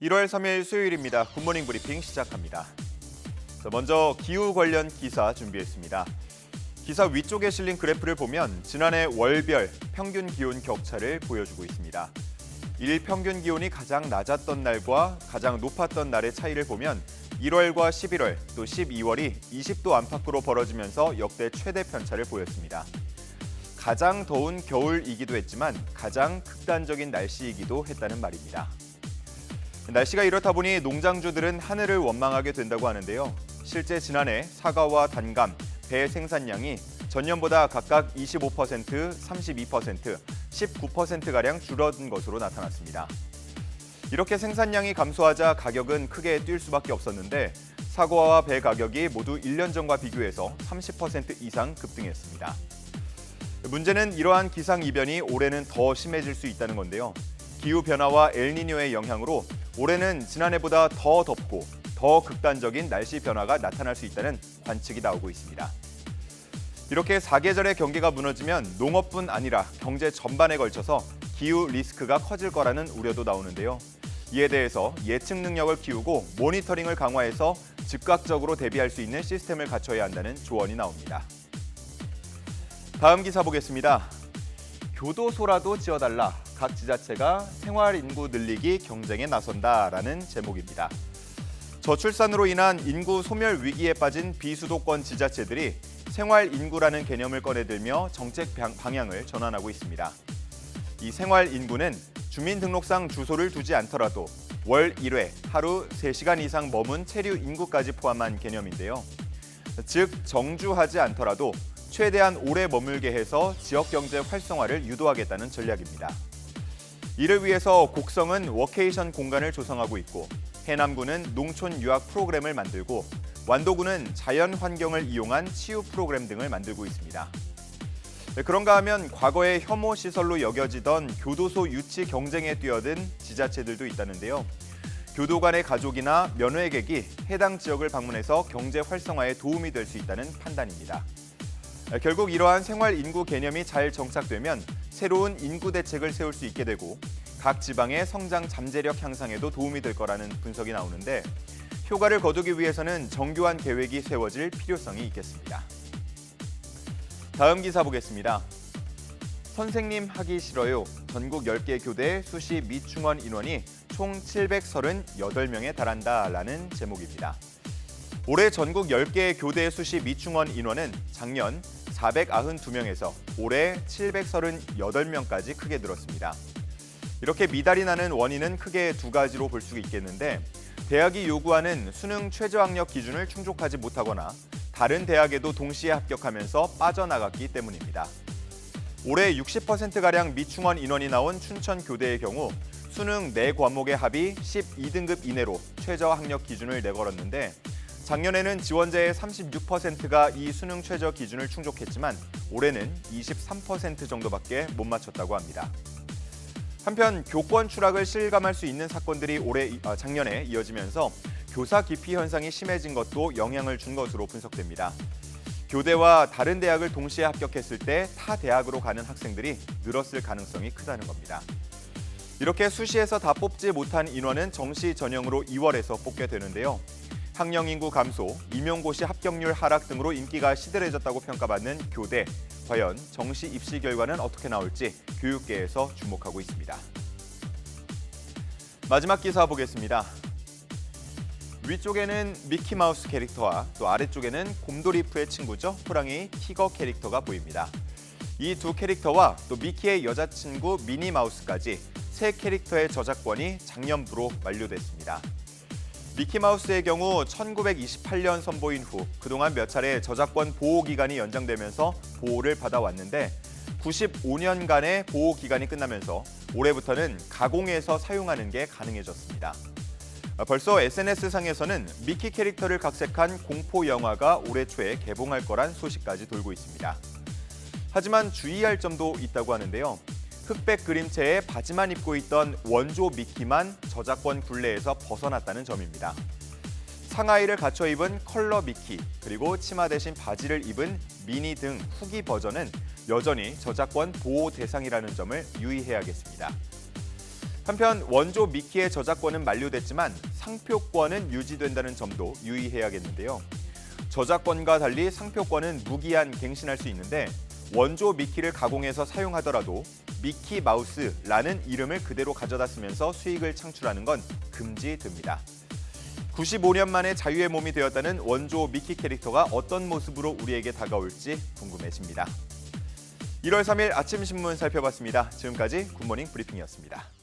1월 3일 수요일입니다. 굿모닝 브리핑 시작합니다. 먼저 기후 관련 기사 준비했습니다. 기사 위쪽에 실린 그래프를 보면 지난해 월별 평균 기온 격차를 보여주고 있습니다. 일 평균 기온이 가장 낮았던 날과 가장 높았던 날의 차이를 보면 1월과 11월 또 12월이 20도 안팎으로 벌어지면서 역대 최대 편차를 보였습니다. 가장 더운 겨울이기도 했지만 가장 극단적인 날씨이기도 했다는 말입니다. 날씨가 이렇다 보니 농장주들은 하늘을 원망하게 된다고 하는데요. 실제 지난해 사과와 단감, 배 생산량이 전년보다 각각 25%, 32%, 19%가량 줄어든 것으로 나타났습니다. 이렇게 생산량이 감소하자 가격은 크게 뛸 수밖에 없었는데 사과와 배 가격이 모두 1년 전과 비교해서 30% 이상 급등했습니다. 문제는 이러한 기상이변이 올해는 더 심해질 수 있다는 건데요. 기후변화와 엘니뇨의 영향으로 올해는 지난해보다 더 덥고 더 극단적인 날씨 변화가 나타날 수 있다는 관측이 나오고 있습니다. 이렇게 사계절의 경계가 무너지면 농업뿐 아니라 경제 전반에 걸쳐서 기후 리스크가 커질 거라는 우려도 나오는데요. 이에 대해서 예측 능력을 키우고 모니터링을 강화해서 즉각적으로 대비할 수 있는 시스템을 갖춰야 한다는 조언이 나옵니다. 다음 기사 보겠습니다. 교도소라도 지어달라. 각 지자체가 생활 인구 늘리기 경쟁에 나선다라는 제목입니다. 저출산으로 인한 인구 소멸 위기에 빠진 비수도권 지자체들이 생활 인구라는 개념을 꺼내들며 정책 방향을 전환하고 있습니다. 이 생활 인구는 주민등록상 주소를 두지 않더라도 월 1회 하루 3시간 이상 머문 체류 인구까지 포함한 개념인데요. 즉 정주하지 않더라도 최대한 오래 머물게 해서 지역 경제 활성화를 유도하겠다는 전략입니다. 이를 위해서 곡성은 워케이션 공간을 조성하고 있고 해남군은 농촌 유학 프로그램을 만들고 완도군은 자연 환경을 이용한 치유 프로그램 등을 만들고 있습니다. 그런가 하면 과거에 혐오 시설로 여겨지던 교도소 유치 경쟁에 뛰어든 지자체들도 있다는데요. 교도 간의 가족이나 면회객이 해당 지역을 방문해서 경제 활성화에 도움이 될 수 있다는 판단입니다. 결국 이러한 생활 인구 개념이 잘 정착되면 새로운 인구 대책을 세울 수 있게 되고 각 지방의 성장 잠재력 향상에도 도움이 될 거라는 분석이 나오는데 효과를 거두기 위해서는 정교한 계획이 세워질 필요성이 있겠습니다. 다음 기사 보겠습니다. 선생님 하기 싫어요. 전국 10개 교대 수시 미충원 인원이 총 738명에 달한다라는 제목입니다. 올해 전국 10개 교대 수시 미충원 인원은 작년 492명에서 올해 738명까지 크게 늘었습니다. 이렇게 미달이 나는 원인은 크게 두 가지로 볼 수 있겠는데 대학이 요구하는 수능 최저학력 기준을 충족하지 못하거나 다른 대학에도 동시에 합격하면서 빠져나갔기 때문입니다. 올해 60%가량 미충원 인원이 나온 춘천교대의 경우 수능 4과목의 합이 12등급 이내로 최저학력 기준을 내걸었는데 작년에는 지원자의 36%가 이 수능 최저 기준을 충족했지만 올해는 23% 정도밖에 못 맞췄다고 합니다. 한편 교권 추락을 실감할 수 있는 사건들이 작년에 이어지면서 교사 기피 현상이 심해진 것도 영향을 준 것으로 분석됩니다. 교대와 다른 대학을 동시에 합격했을 때 타 대학으로 가는 학생들이 늘었을 가능성이 크다는 겁니다. 이렇게 수시에서 다 뽑지 못한 인원은 정시 전형으로 2월에서 뽑게 되는데요. 학령 인구 감소, 임용고시 합격률 하락 등으로 인기가 시들해졌다고 평가받는 교대. 과연 정시 입시 결과는 어떻게 나올지 교육계에서 주목하고 있습니다. 마지막 기사 보겠습니다. 위쪽에는 미키마우스 캐릭터와 또 아래쪽에는 곰돌이푸의 친구죠. 호랑이 티거 캐릭터가 보입니다. 이 두 캐릭터와 또 미키의 여자친구 미니마우스까지 세 캐릭터의 저작권이 작년부로 만료됐습니다. 미키마우스의 경우 1928년 선보인 후 그동안 몇 차례 저작권 보호 기간이 연장되면서 보호를 받아왔는데 95년간의 보호 기간이 끝나면서 올해부터는 가공해서 사용하는 게 가능해졌습니다. 벌써 SNS상에서는 미키 캐릭터를 각색한 공포 영화가 올해 초에 개봉할 거란 소식까지 돌고 있습니다. 하지만 주의할 점도 있다고 하는데요. 흑백 그림체에 바지만 입고 있던 원조 미키만 저작권 굴레에서 벗어났다는 점입니다. 상하이를 갖춰 입은 컬러 미키, 그리고 치마 대신 바지를 입은 미니 등 후기 버전은 여전히 저작권 보호 대상이라는 점을 유의해야겠습니다. 한편 원조 미키의 저작권은 만료됐지만 상표권은 유지된다는 점도 유의해야겠는데요. 저작권과 달리 상표권은 무기한 갱신할 수 있는데 원조 미키를 가공해서 사용하더라도 미키 마우스라는 이름을 그대로 가져다 쓰면서 수익을 창출하는 건 금지됩니다. 95년 만에 자유의 몸이 되었다는 원조 미키 캐릭터가 어떤 모습으로 우리에게 다가올지 궁금해집니다. 1월 3일 아침 신문 살펴봤습니다. 지금까지 굿모닝 브리핑이었습니다.